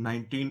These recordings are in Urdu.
19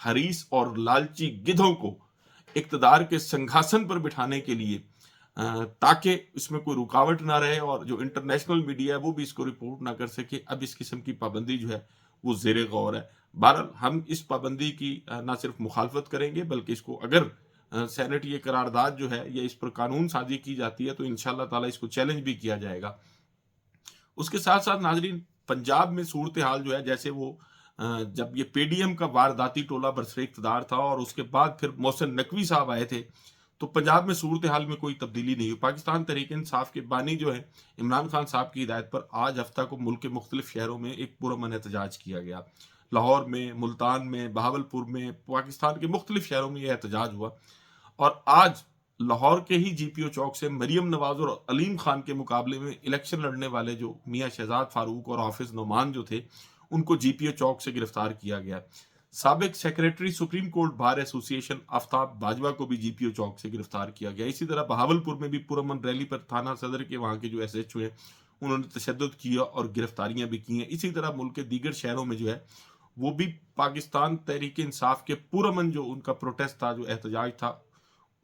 حریص اور لالچی گدھوں کو اقتدار کے سنگھاسن پر بٹھانے کے لیے تاکہ اس میں کوئی رکاوٹ نہ رہے اور جو انٹرنیشنل میڈیا ہے وہ بھی اس کو رپورٹ نہ کر سکے، اب اس قسم کی پابندی جو ہے وہ زیر غور ہے۔ بہرحال ہم اس پابندی کی نہ صرف مخالفت کریں گے بلکہ اس کو اگر سینٹ یہ قرارداد جو ہے یا اس پر قانون سازی کی جاتی ہے تو انشاءاللہ تعالیٰ اس کو چیلنج بھی کیا جائے گا۔ اس کے ساتھ ساتھ ناظرین، پنجاب میں صورتحال جو ہے، جیسے وہ جب یہ پی ڈی ایم کا وارداتی ٹولہ برسر اقتدار تھا اور اس کے بعد پھر محسن نقوی صاحب آئے تھے، تو پنجاب میں صورتحال میں کوئی تبدیلی نہیں ہوئی۔ پاکستان تحریک انصاف کے بانی جو ہے عمران خان صاحب کی ہدایت پر آج ہفتہ کو ملک کے مختلف شہروں میں ایک پرامن احتجاج کیا گیا۔ لاہور میں، ملتان میں، بہاولپور میں، پاکستان کے مختلف شہروں میں یہ احتجاج ہوا، اور آج لاہور کے ہی جی پی او چوک سے مریم نواز اور علیم خان کے مقابلے میں الیکشن لڑنے والے جو میاں شہزاد فاروق اور حافظ نعمان جو تھے ان کو جی پی او چوک سے گرفتار کیا گیا۔ سابق سیکریٹری سپریم کورٹ بار ایسوسی ایشن آفتاب باجوہ کو بھی جی پی او چوک سے گرفتار کیا گیا۔ اسی طرح بہاولپور میں بھی پرامن ریلی پر تھانہ صدر کے وہاں کے جو ایس ایچ او ہیں انہوں نے تشدد کیا اور گرفتاریاں بھی کی ہیں۔ اسی طرح ملک کے دیگر شہروں میں جو ہے وہ بھی پاکستان تحریک انصاف کے پرامن جو ان کا پروٹیسٹ تھا، جو احتجاج تھا،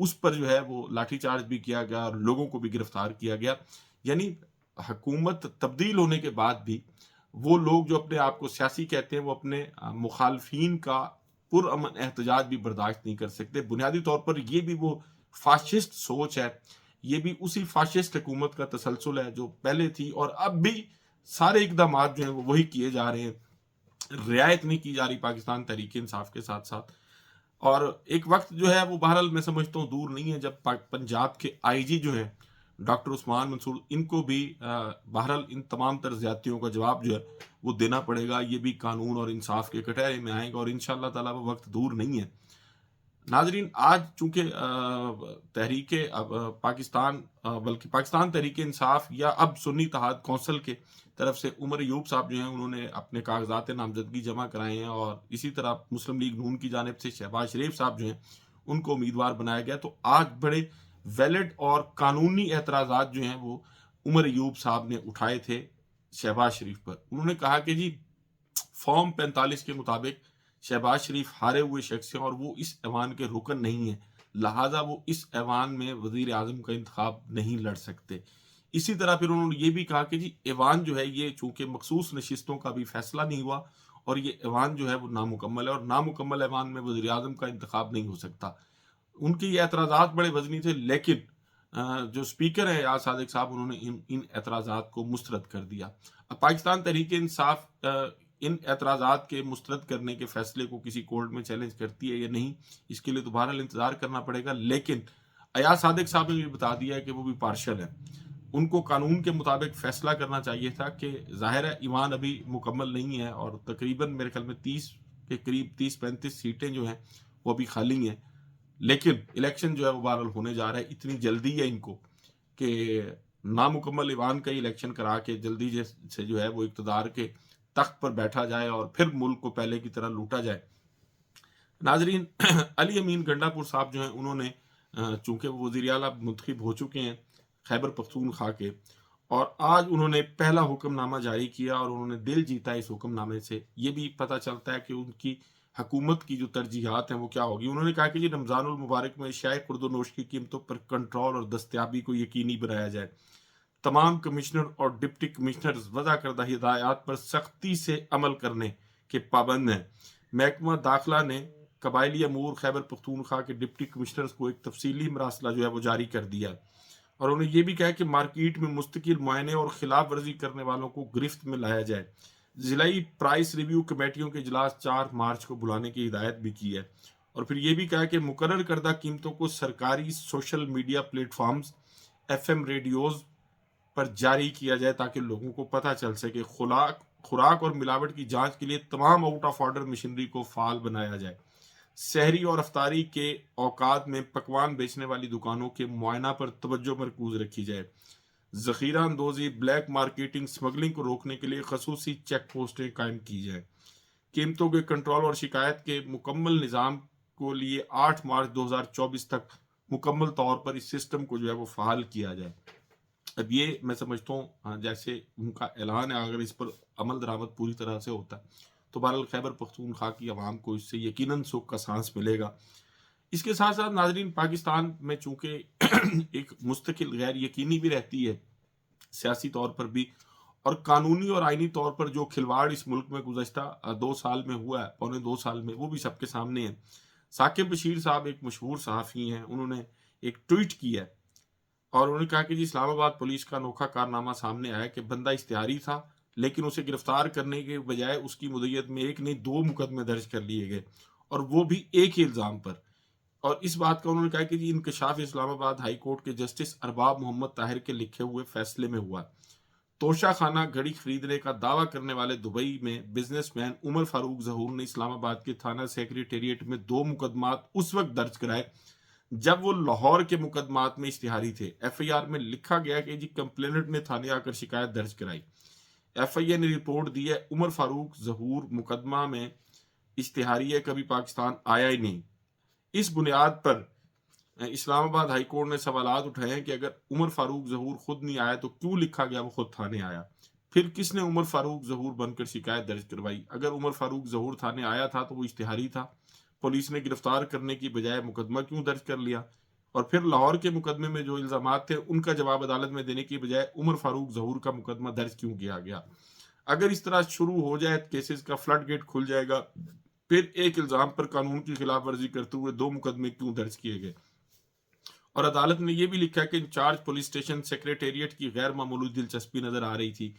اس پر جو ہے وہ لاٹھی چارج بھی کیا گیا اور لوگوں کو بھی گرفتار کیا گیا۔ یعنی حکومت تبدیل ہونے کے بعد بھی وہ لوگ جو اپنے آپ کو سیاسی کہتے ہیں وہ اپنے مخالفین کا پرامن احتجاج بھی برداشت نہیں کر سکتے۔ بنیادی طور پر یہ بھی وہ فاشسٹ سوچ ہے، یہ بھی اسی فاشسٹ حکومت کا تسلسل ہے جو پہلے تھی، اور اب بھی سارے اقدامات جو ہیں وہ وہی کیے جا رہے ہیں، رعایت نہیں کی جا رہی پاکستان تحریک انصاف کے ساتھ ساتھ۔ اور ایک وقت جو ہے وہ بہرحال میں سمجھتا ہوں دور نہیں ہے جب پنجاب کے آئی جی جو ہیں ڈاکٹر عثمان منصور، ان کو بھی بہرحال ان تمام تر زیادتیوں کا جواب جو ہے وہ دینا پڑے گا۔ یہ بھی قانون اور انصاف کے کٹہرے میں آئیں گا اور انشاءاللہ تعالیٰ وہ وقت دور نہیں ہے۔ ناظرین، آج چونکہ تحریک پاکستان بلکہ پاکستان تحریک انصاف یا اب سنی اتحاد کونسل کے طرف سے عمر ایوب صاحب جو ہیں انہوں نے اپنے کاغذات نامزدگی جمع کرائے ہیں، اور اسی طرح مسلم لیگ نون کی جانب سے شہباز شریف صاحب جو ہیں ان کو امیدوار بنایا گیا، تو آج بڑے ویلڈ اور قانونی اعتراضات جو ہیں وہ عمر ایوب صاحب نے اٹھائے تھے شہباز شریف پر۔ انہوں نے کہا کہ جی فارم 45 کے مطابق شہباز شریف ہارے ہوئے شخص ہیں اور وہ اس ایوان کے رکن نہیں ہیں، لہٰذا وہ اس ایوان میں وزیر اعظم کا انتخاب نہیں لڑ سکتے۔ اسی طرح پھر انہوں نے یہ بھی کہا کہ جی ایوان جو ہے یہ چونکہ مخصوص نشستوں کا بھی فیصلہ نہیں ہوا اور یہ ایوان جو ہے وہ نامکمل ہے، اور نامکمل ایوان میں وزیر اعظم کا انتخاب نہیں ہو سکتا۔ ان کے یہ اعتراضات بڑے وزنی تھے، لیکن جو اسپیکر ہیں یاز صادق صاحب انہوں نے ان اعتراضات کو مسترد کر دیا۔ اب پاکستان تحریک انصاف ان اعتراضات کے مسترد کرنے کے فیصلے کو کسی کورٹ میں چیلنج کرتی ہے یا نہیں، اس کے لیے تو بہرحال انتظار کرنا پڑے گا، لیکن ایاز صادق صاحب نے بھی بتا دیا ہے کہ وہ بھی پارشل ہیں۔ ان کو قانون کے مطابق فیصلہ کرنا چاہیے تھا کہ ظاہر ہے ایوان ابھی مکمل نہیں ہے اور تقریباً میرے خیال میں 30 کے قریب 30-35 سیٹیں جو ہیں وہ ابھی خالی ہیں، لیکن الیکشن جو ہے وہ بہرحال ہونے جا رہا ہے۔ اتنی جلدی ہے ان کو کہ نامکمل ایوان کا الیکشن کرا کے جلدی سے جو ہے وہ اقتدار کے تخت پر بیٹھا جائے اور پھر ملک کو پہلے کی طرح لوٹا جائے۔ ناظرین، علی امین گنڈا پور صاحب جو ہیں انہوں نے چونکہ وہ وزیر اعلیٰ منتخب ہو چکے ہیں خیبر پختونخوا کے، اور آج انہوں نے پہلا حکم نامہ جاری کیا اور انہوں نے دل جیتا اس حکم نامے سے۔ یہ بھی پتہ چلتا ہے کہ ان کی حکومت کی جو ترجیحات ہیں وہ کیا ہوگی۔ انہوں نے کہا کہ جی رمضان المبارک میں اشیاء خرد و نوش کی قیمتوں پر کنٹرول اور دستیابی کو یقینی بنایا جائے، تمام کمشنر اور ڈپٹی کمشنرز وضع کردہ ہدایات پر سختی سے عمل کرنے کے پابند ہیں۔ محکمہ داخلہ نے قبائلی امور خیبر پختونخوا کے ڈپٹی کمشنرز کو ایک تفصیلی مراسلہ جو ہے وہ جاری کر دیا، اور انہوں نے یہ بھی کہا کہ مارکیٹ میں مستقل معائنے اور خلاف ورزی کرنے والوں کو گرفت میں لایا جائے۔ ضلعی پرائس ریویو کمیٹیوں کے اجلاس 4 مارچ کو بلانے کی ہدایت بھی کی ہے، اور پھر یہ بھی کہا کہ مقرر کردہ قیمتوں کو سرکاری social media platforms, F M radios پر جاری کیا جائے تاکہ لوگوں کو پتہ چل سکے۔ خوراک اور ملاوٹ کی جانچ کے لیے تمام آؤٹ آف آرڈر مشینری کو فعال بنایا جائے۔ سحری اور افطاری کے اوقات میں پکوان بیچنے والی دکانوں کے معائنہ پر توجہ مرکوز رکھی جائے۔ ذخیرہ اندوزی، بلیک مارکیٹنگ، سمگلنگ کو روکنے کے لیے خصوصی چیک پوسٹیں قائم کی جائیں۔ قیمتوں کے کنٹرول اور شکایت کے مکمل نظام کو لیے 8 مارچ 2024 تک مکمل طور پر اس سسٹم کو جو ہے وہ فعال کیا جائے۔ اب یہ میں سمجھتا ہوں جیسے ان کا اعلان ہے، اگر اس پر عمل درآمد پوری طرح سے ہوتا ہے تو بہرحال خیبر پختونخوا کی عوام کو اس سے یقیناً سکھ کا سانس ملے گا۔ اس کے ساتھ ساتھ ناظرین، پاکستان میں چونکہ ایک مستقل غیر یقینی بھی رہتی ہے سیاسی طور پر بھی، اور قانونی اور آئینی طور پر جو کھلواڑ اس ملک میں گزشتہ 2 سال میں ہوا ہے، پونے 2 سال میں، وہ بھی سب کے سامنے ہے۔ ثاقب بشیر صاحب ایک مشہور صحافی ہیں، انہوں نے ایک ٹویٹ کیا ہے اور انہوں نے کہا کہ جی اسلام آباد پولیس کا انوکھا کارنامہ سامنے آیا کہ بندہ اشتہاری تھا، لیکن اسے گرفتار کرنے کے بجائے اس کی مدعیت میں ایک نہیں 2 مقدمے درج کر لیے گئے، اور وہ بھی ایک ہی الزام پر۔ اور اس بات کا انہوں نے کہا کہ جی انکشاف اسلام آباد ہائی کورٹ کے جسٹس ارباب محمد طاہر کے لکھے ہوئے فیصلے میں ہوا۔ توشہ خانہ گھڑی خریدنے کا دعویٰ کرنے والے دبئی میں بزنس مین عمر فاروق ظہور نے اسلام آباد کے تھانہ سیکریٹریٹ میں 2 مقدمات اس وقت درج کرائے جب وہ لاہور کے مقدمات میں اشتہاری تھے۔ ایف آئی آر میں لکھا گیا کہ جی کمپلیننٹ نے تھانے آ کر شکایت درج کرائی۔ ایف آئی اے نے رپورٹ دی ہے عمر فاروق ظہور مقدمہ میں اشتہاری ہے، کبھی پاکستان آیا ہی نہیں۔ اس بنیاد پر اسلام آباد ہائی کورٹ نے سوالات اٹھائے ہیں کہ اگر عمر فاروق ظہور خود نہیں آیا تو کیوں لکھا گیا وہ خود تھانے آیا؟ پھر کس نے عمر فاروق ظہور بن کر شکایت درج کروائی؟ اگر عمر فاروق ظہور تھانے آیا تھا تو وہ اشتہاری تھا، پولیس نے گرفتار کرنے کی بجائے مقدمہ کیوں درج کر لیا؟ اور پھر لاہور کے مقدمے میں جو الزامات تھے ان کا جواب عدالت میں دینے کی بجائے عمر فاروق ظہور کا مقدمہ درج کیوں کیا گیا؟ اگر اس طرح شروع ہو جائے کیسز کا فلڈ گیٹ کھل جائے گا، پھر ایک الزام پر قانون کی خلاف ورزی کرتے ہوئے 2 مقدمے کیوں درج کیے گئے؟ اور عدالت نے یہ بھی لکھا کہ انچارج پولیس اسٹیشن سیکریٹریٹ کی غیر معمولی دلچسپی نظر آ رہی تھی۔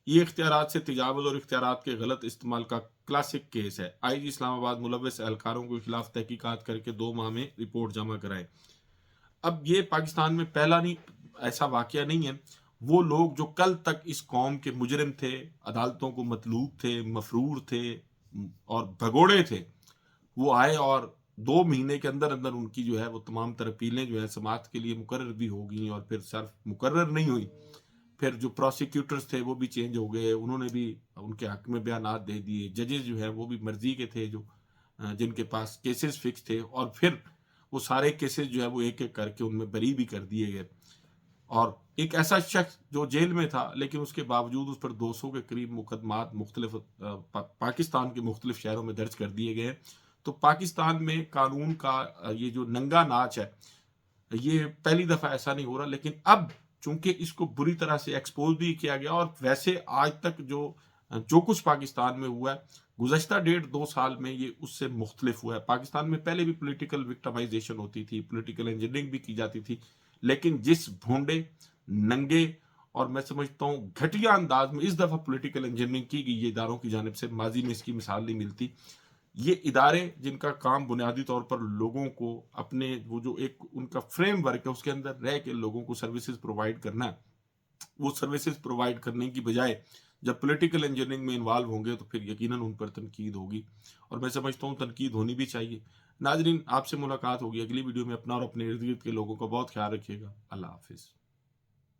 یہ اختیارات سے تجاوز اور اختیارات کے غلط استعمال کا کلاسک کیس ہے۔ آئی جی اسلام آباد ملوث اہلکاروں کے خلاف تحقیقات کر کے 2 ماہ میں رپورٹ جمع کرائیں۔ اب یہ پاکستان میں پہلا نہیں ایسا واقعہ نہیں ہے۔ وہ لوگ جو کل تک اس قوم کے مجرم تھے، عدالتوں کو مطلوب تھے، مفرور تھے اور بھگوڑے تھے، وہ آئے اور 2 مہینے کے اندر اندر ان کی جو ہے وہ تمام تر اپیلیں جو ہے سماعت کے لیے مقرر بھی ہو گئیں، اور پھر صرف مقرر نہیں ہوئی، پھر جو پروسیکیوٹرز تھے وہ بھی چینج ہو گئے، انہوں نے بھی ان کے حق میں بیانات دے دیے، ججز جو ہیں وہ بھی مرضی کے تھے جو جن کے پاس کیسز فکس تھے، اور پھر وہ سارے کیسز جو ہے وہ ایک ایک کر کے ان میں بری بھی کر دیے گئے۔ اور ایک ایسا شخص جو جیل میں تھا لیکن اس کے باوجود اس پر 200 کے قریب مقدمات مختلف پاکستان کے مختلف شہروں میں درج کر دیے گئے۔ تو پاکستان میں قانون کا یہ جو ننگا ناچ ہے، یہ پہلی دفعہ ایسا نہیں ہو رہا، لیکن اب چونکہ اس کو بری طرح سے ایکسپوز بھی کیا گیا، اور ویسے آج تک جو کچھ پاکستان میں ہوا ہے گزشتہ 1.5-2 سال میں یہ اس سے مختلف ہوا ہے۔ پاکستان میں پہلے بھی پولیٹیکل وکٹمائزیشن ہوتی تھی، پولیٹیکل انجینئرنگ بھی کی جاتی تھی، لیکن جس بھونڈے، ننگے اور میں سمجھتا ہوں گھٹیا انداز میں اس دفعہ پولیٹیکل انجینئرنگ کی گئی یہ اداروں کی جانب سے، ماضی میں اس کی مثال نہیں ملتی۔ یہ ادارے جن کا کام بنیادی طور پر لوگوں کو اپنے وہ جو ایک ان کا فریم ورک ہے اس کے اندر رہ کے لوگوں کو سروسز پرووائڈ کرنا ہے، وہ سروسز پرووائڈ کرنے کی بجائے جب پولیٹیکل انجینئرنگ میں انوالو ہوں گے تو پھر یقیناً ان پر تنقید ہوگی، اور میں سمجھتا ہوں تنقید ہونی بھی چاہیے۔ ناظرین، آپ سے ملاقات ہوگی اگلی ویڈیو میں۔ اپنا اور اپنے ارد گرد کے لوگوں کا بہت خیال رکھیے گا۔ اللہ حافظ۔